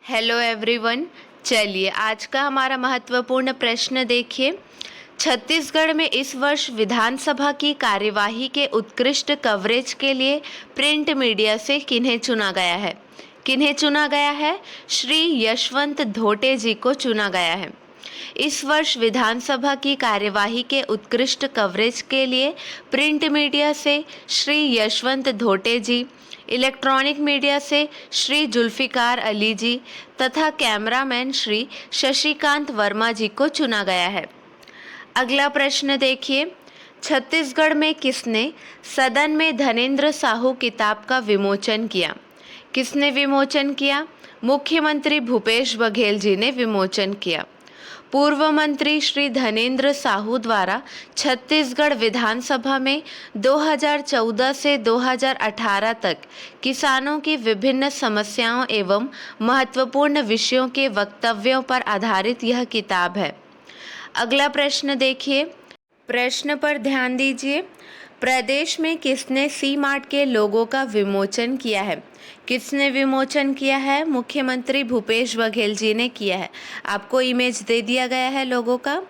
Hello everyone. चलिए आज का हमारा महत्वपूर्ण प्रश्न देखिए। छत्तीसगढ़ में इस वर्ष विधानसभा की कार्यवाही के उत्कृष्ट कवरेज के लिए प्रिंट मीडिया से किन्हें चुना गया है? किन्हें चुना गया है? श्री यशवंत धोटे जी को चुना गया है। इस वर्ष विधानसभा की कार्यवाही के उत्कृष्ट कवरेज के लिए प्रिंट मीडिया से श्री यशवंत धोटे जी, इलेक्ट्रॉनिक मीडिया से श्री जुल्फिकार अली जी तथा कैमरामैन श्री शशिकांत वर्मा जी को चुना गया है। अगला प्रश्न देखिए। छत्तीसगढ़ में किसने सदन में धनेन्द्र साहू किताब का विमोचन किया? किसने विमोचन किया? मुख्यमंत्री भूपेश बघेल जी ने विमोचन किया। पूर्व मंत्री श्री धनेन्द्र साहू द्वारा छत्तीसगढ़ विधानसभा में 2014 से 2018 तक किसानों की विभिन्न समस्याओं एवं महत्वपूर्ण विषयों के वक्तव्यों पर आधारित यह किताब है। अगला प्रश्न देखिए। प्रश्न पर ध्यान दीजिए। प्रदेश में किसने सी मार्ट के लोगों का विमोचन किया है? किसने विमोचन किया है? मुख्यमंत्री भूपेश बघेल जी ने किया है। आपको इमेज दे दिया गया है लोगों का।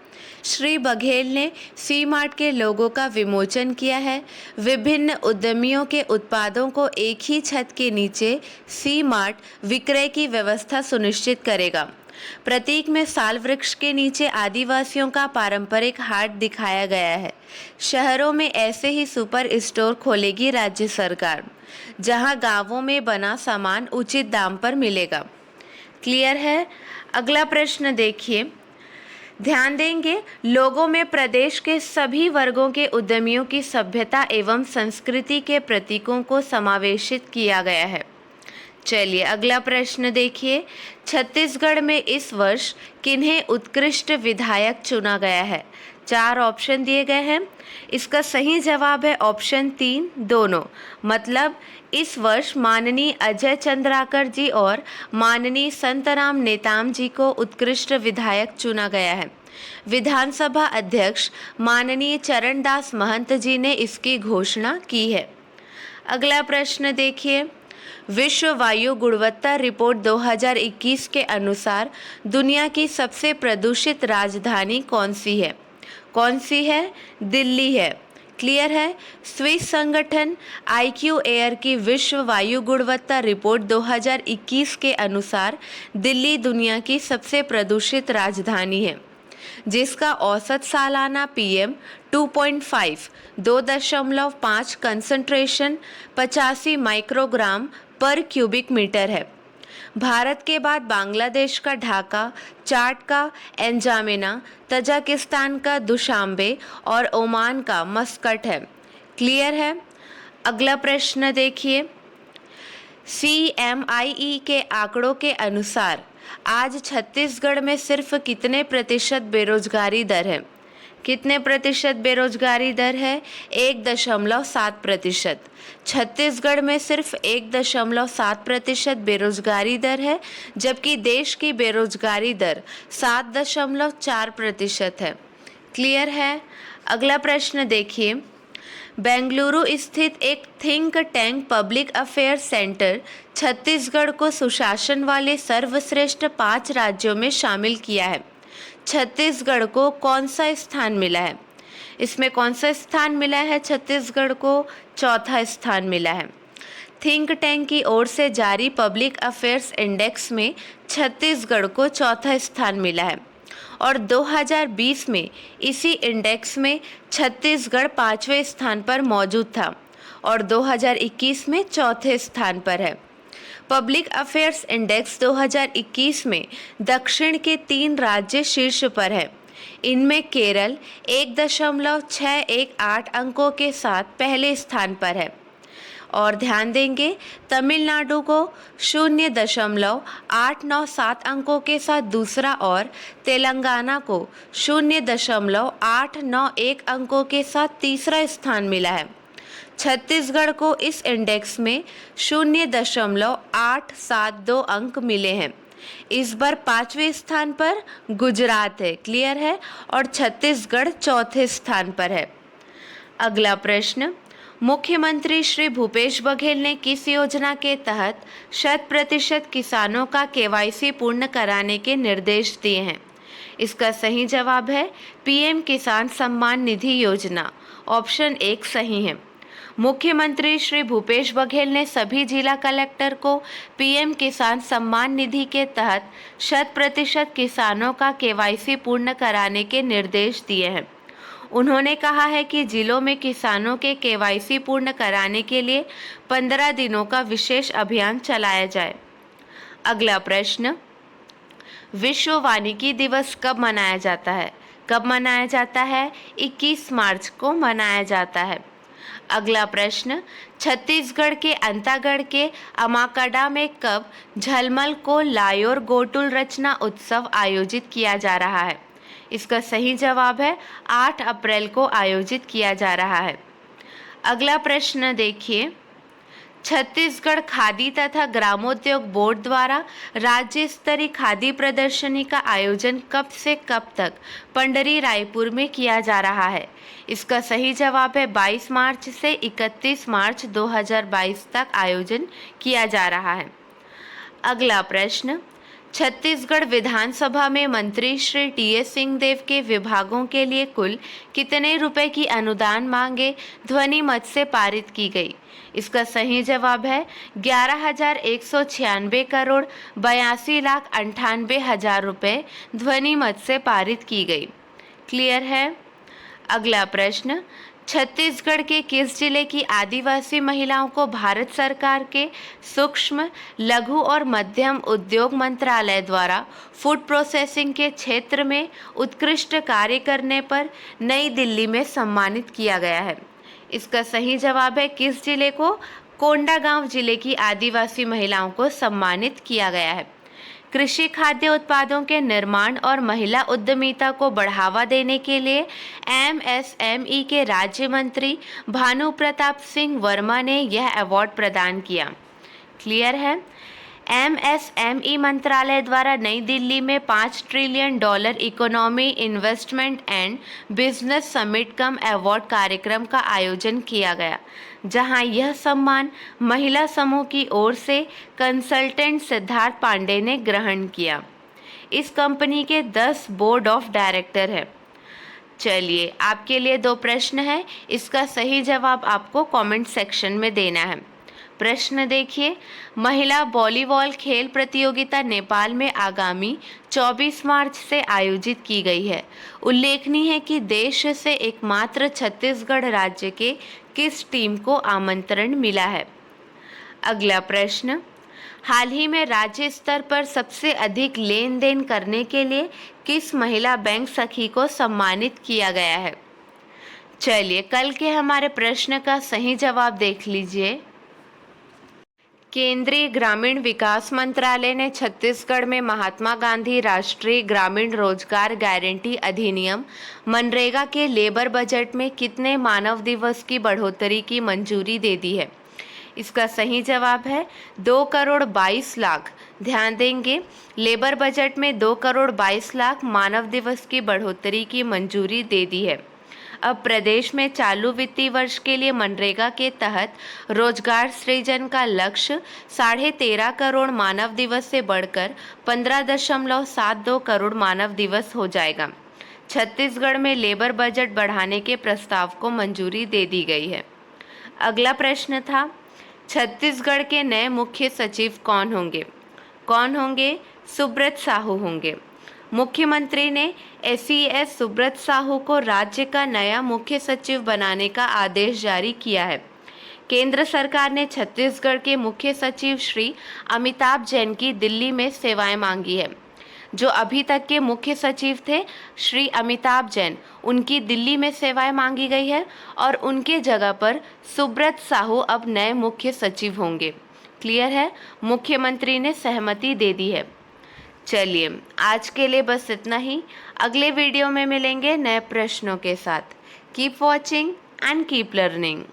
श्री बघेल ने सी मार्ट के लोगों का विमोचन किया है। विभिन्न उद्यमियों के उत्पादों को एक ही छत के नीचे सी मार्ट विक्रय की व्यवस्था सुनिश्चित करेगा। प्रतीक में साल वृक्ष के नीचे आदिवासियों का पारंपरिक हाट दिखाया गया है। शहरों में ऐसे ही सुपर स्टोर खोलेगी राज्य सरकार, जहां गांवों में बना सामान उचित दाम पर मिलेगा। क्लियर है? अगला प्रश्न देखिए। ध्यान देंगे, लोगों में प्रदेश के सभी वर्गों के उद्यमियों की सभ्यता एवं संस्कृति के प्रतीकों को समावेशित किया गया है। चलिए अगला प्रश्न देखिए। छत्तीसगढ़ में इस वर्ष किन्हें उत्कृष्ट विधायक चुना गया है? 4 ऑप्शन दिए गए हैं। इसका सही जवाब है ऑप्शन 3 दोनों। मतलब इस वर्ष माननीय अजय चंद्राकर जी और माननीय संतराम नेताम जी को उत्कृष्ट विधायक चुना गया है। विधानसभा अध्यक्ष माननीय चरणदास महंत जी ने इसकी घोषणा की है। अगला प्रश्न देखिए। विश्व वायु गुणवत्ता रिपोर्ट 2021 के अनुसार दुनिया की सबसे प्रदूषित राजधानी कौन सी है? कौन सी है? दिल्ली है। क्लियर है? स्विस संगठन IQ एयर की विश्व वायु गुणवत्ता रिपोर्ट 2021 के अनुसार दिल्ली दुनिया की सबसे प्रदूषित राजधानी है, जिसका औसत सालाना PM 2.5 कंसंट्रेशन 85 माइक्रोग्राम पर क्यूबिक मीटर है। भारत के बाद बांग्लादेश का ढाका, चाड का एंजामिना, तजाकिस्तान का दुशांबे और ओमान का मस्कट है। क्लियर है? अगला प्रश्न देखिए। CMIE के आंकड़ों के अनुसार आज छत्तीसगढ़ में सिर्फ कितने प्रतिशत बेरोजगारी दर है? कितने प्रतिशत बेरोजगारी दर है? 1.7%। छत्तीसगढ़ में सिर्फ 1.7% बेरोजगारी दर है, जबकि देश की बेरोजगारी दर 7.4% है। क्लियर है? अगला प्रश्न देखिए। बेंगलुरु स्थित एक think tank public affair centre Chhattisgarh को सुशासन वाले सर्वश्रेष्ठ 5 राज्यों में शामिल किया है। छत्तीसगढ़ को कौन सा स्थान मिला है? इसमें कौन सा स्थान मिला है? छत्तीसगढ़ को 4था स्थान मिला है। थिंक टैंक की ओर से जारी पब्लिक अफेयर्स इंडेक्स में छत्तीसगढ़ को 4था स्थान मिला है और 2020 में इसी इंडेक्स में छत्तीसगढ़ 5वें स्थान पर मौजूद था और 2021 में 4थे स्थान पर है। पब्लिक अफेयर्स इंडेक्स 2021 में दक्षिण के 3 राज्य शीर्ष पर है। इनमें केरल 1.618 अंकों के साथ पहले स्थान पर है और ध्यान देंगे तमिलनाडु को 0.897 अंकों के साथ दूसरा और तेलंगाना को 0.891 अंकों के साथ तीसरा स्थान मिला है। छत्तीसगढ़ को इस इंडेक्स में 0.872 अंक मिले हैं। इस बार 5वें स्थान पर गुजरात है। क्लियर है? और छत्तीसगढ़ 4थे स्थान पर है। अगला प्रश्न। मुख्यमंत्री श्री भूपेश बघेल ने किस योजना के तहत 100% किसानों का केवाईसी पूर्ण कराने के निर्देश दिए हैं? इसका सही जवाब है पीएम किसान सम्मान निधि योजना। ऑप्शन 1 सही है। मुख्यमंत्री श्री भूपेश बघेल ने सभी जिला कलेक्टर को पीएम किसान सम्मान निधि के तहत 100% किसानों का केवाईसी पूर्ण कराने के निर्देश दिए हैं। उन्होंने कहा है कि जिलों में किसानों के केवाईसी पूर्ण कराने के लिए 15 दिनों का विशेष अभियान चलाया जाए। अगला प्रश्न, विश्व वानिकी दिवस कब मनाया जाता है? कब मनाया जाता है? 21 मार्च को मनाया जाता है। अगला प्रश्न, छत्तीसगढ़ के अंतागढ़ के अमाकड़ा में कब झलमल को लायोर गोटुल रचना उत्सव आयोजित किया जा रहा है? इसका सही जवाब है 8 अप्रैल को आयोजित किया जा रहा है। अगला प्रश्न देखिए, छत्तीसगढ़ खादी तथा ग्रामोद्योग बोर्ड द्वारा राज्य स्तरीय खादी प्रदर्शनी का आयोजन कब से कब तक पंडरी रायपुर में किया जा रहा है? इसका सही जवाब है 22 मार्च से 31 मार्च 2022 तक आयोजन किया जा रहा है। अगला प्रश्न, छत्तीसगढ़ विधानसभा में मंत्री श्री टी.एस. सिंहदेव के विभागों के लिए कुल कितने रुपए की अनुदान मांगे ध्वनि मत से पारित की गई? इसका सही जवाब है 11,196 करोड़ 82,98,000 रुपए ध्वनि मत से पारित की गई। क्लियर है? अगला प्रश्न, छत्तीसगढ़ के किस जिले की आदिवासी महिलाओं को भारत सरकार के सूक्ष्म, लघु और मध्यम उद्योग मंत्रालय द्वारा फूड प्रोसेसिंग के क्षेत्र में उत्कृष्ट कार्य करने पर नई दिल्ली में सम्मानित किया गया है? इसका सही जवाब है किस जिले को? कोंडागांव जिले की आदिवासी महिलाओं को सम्मानित किया गया है। कृषि खाद्य उत्पादों के निर्माण और महिला उद्यमिता को बढ़ावा देने के लिए एमएसएमई के राज्य मंत्री भानु प्रताप सिंह वर्मा ने यह अवार्ड प्रदान किया। क्लियर है? एमएसएमई मंत्रालय द्वारा नई दिल्ली में $5 trillion economy investment and business summit come award कार्यक्रम का आयोजन किया गया, जहां यह सम्मान महिला समूह की ओर से कंसल्टेंट सिद्धार्थ पांडे ने ग्रहण किया। इस कंपनी के 10 बोर्ड ऑफ डायरेक्टर हैं। चलिए, आपके लिए 2 प्रश्न हैं, इसका सही जवाब आपको कमेंट सेक्शन में देना है। प्रश्न देखिए, महिला वॉलीबॉल खेल प्रतियोगिता नेपाल में आगामी 24 मार्च से आयोजित की गई है। उल्लेखनीय है कि देश से एकमात्र छत्तीसगढ़ राज्य के किस टीम को आमंत्रण मिला है? अगला प्रश्न, हाल ही में राज्य स्तर पर सबसे अधिक लेन देन करने के लिए किस महिला बैंक सखी को सम्मानित किया गया है? चलिए, कल के हमारे प्रश्न का सही जवाब देख लीजिए। केंद्रीय ग्रामीण विकास मंत्रालय ने छत्तीसगढ़ में महात्मा गांधी राष्ट्रीय ग्रामीण रोजगार गारंटी अधिनियम मनरेगा के लेबर बजट में कितने मानव दिवस की बढ़ोतरी की मंजूरी दे दी है? इसका सही जवाब है 2 करोड़ 22 लाख। ध्यान देंगे, लेबर बजट में 2 करोड़ 22 लाख मानव दिवस की बढ़ोतरी की मंजूरी दे दी है। अब प्रदेश में चालू वित्तीय वर्ष के लिए मनरेगा के तहत रोजगार सृजन का लक्ष्य 13.5 करोड़ मानव दिवस से बढ़कर 15.72 करोड़ मानव दिवस हो जाएगा। छत्तीसगढ़ में लेबर बजट बढ़ाने के प्रस्ताव को मंजूरी दे दी गई है। अगला प्रश्न था, छत्तीसगढ़ के नए मुख्य सचिव कौन होंगे? कौन होंगे? सुब्रत साहू होंगे। मुख्यमंत्री ने एसईएस सुब्रत साहू को राज्य का नया मुख्य सचिव बनाने का आदेश जारी किया है। केंद्र सरकार ने छत्तीसगढ़ के मुख्य सचिव श्री अमिताभ जैन की दिल्ली में सेवाएं मांगी है। जो अभी तक के मुख्य सचिव थे श्री अमिताभ जैन, उनकी दिल्ली में सेवाएं मांगी गई है और उनके जगह पर सुब्रत साहू अब नए मुख्य सचिव होंगे। क्लियर है? मुख्यमंत्री ने सहमति दे दी है। चलिए, आज के लिए बस इतना ही। अगले वीडियो में मिलेंगे नए प्रश्नों के साथ। Keep watching and keep learning.